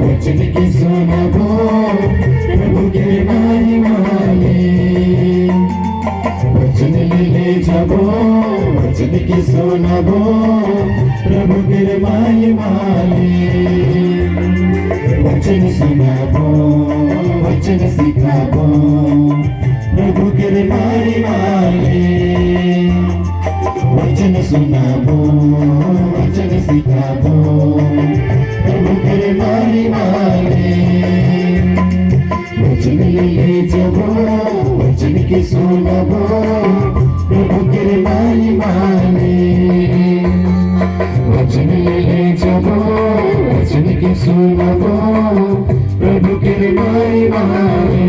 वचन की सुनबो प्रभु के महिमा ले, वचन ले जाबो वचन की सुनबो प्रभु के महिमा ले, वचन सुनबो वचन सिखाबो प्रभु के महिमा ले, वचन सुनबो वचन सिखाबो प्रभु के महिमा ले, वचन ले जाबो वचन की सुनबो प्रभु के महिमा ले, वचन ले जाबो वचन की सुनबो प्रभु के महिमा ले।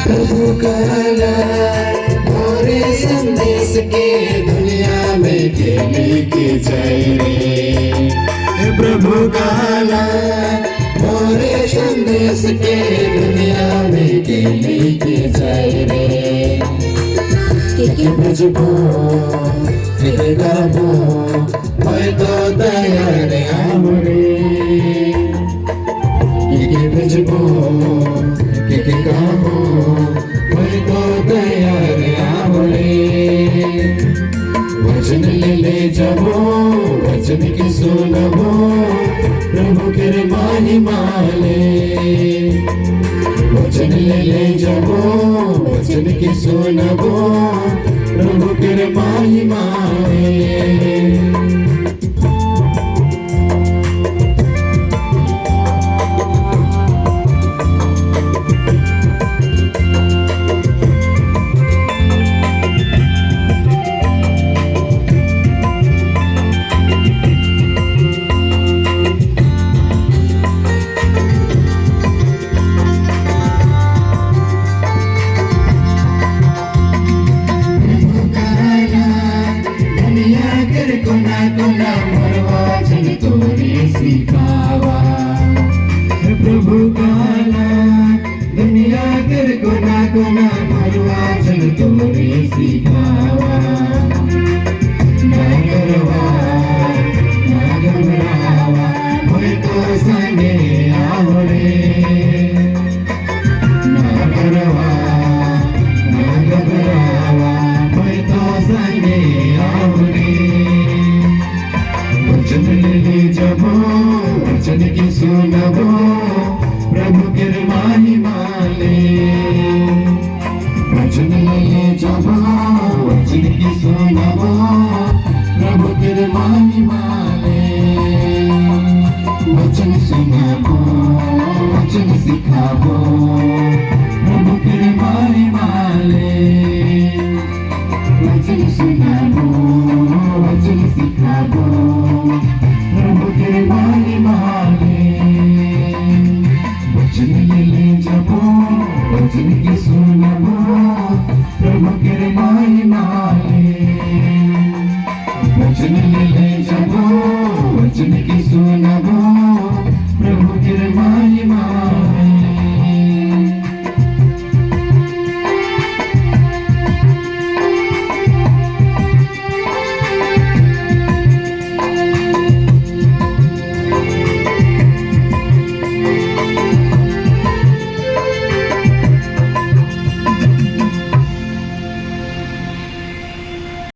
प्रभु कहला मोरे संदेश के दुनिया में के लेके जाए रे, प्रभु कहला मोरे संदेश के दुनिया में के लेके जाए रे, के बुझबो के गाबो मैं तो तैयार आमरे, के बुझबो के गाबो मैं तो तैयार आमरे, वचन ले जाबो वचन की सुनबो प्रभु के महिमा ले, वचन ले जाबो वचन की सुनबो प्रभु के महिमा ले। प्रभु काला दुनिया कर गुना गुना भरवाचन तोरे सिखावा, ना करवा ना घबरावा मैं तो संगे आवड़े, ना करवा ना घबरावा मैं तो संगे आवड़े, वचन ले जाबो वचन की सुनबो प्रभु के महिमा ले, वचन ले जाबो वचन की सुनबो प्रभु के महिमा ले, वचन सुनबो वचन सिखाबो प्रभु के महिमा ले, वचन सुनबो वचन सिखाबो प्रभु के महिमा ले, वचन ले जाबो वचन की सुनबो प्रभु के महिमा ले, वचन ले जाबो वचन की सुनबो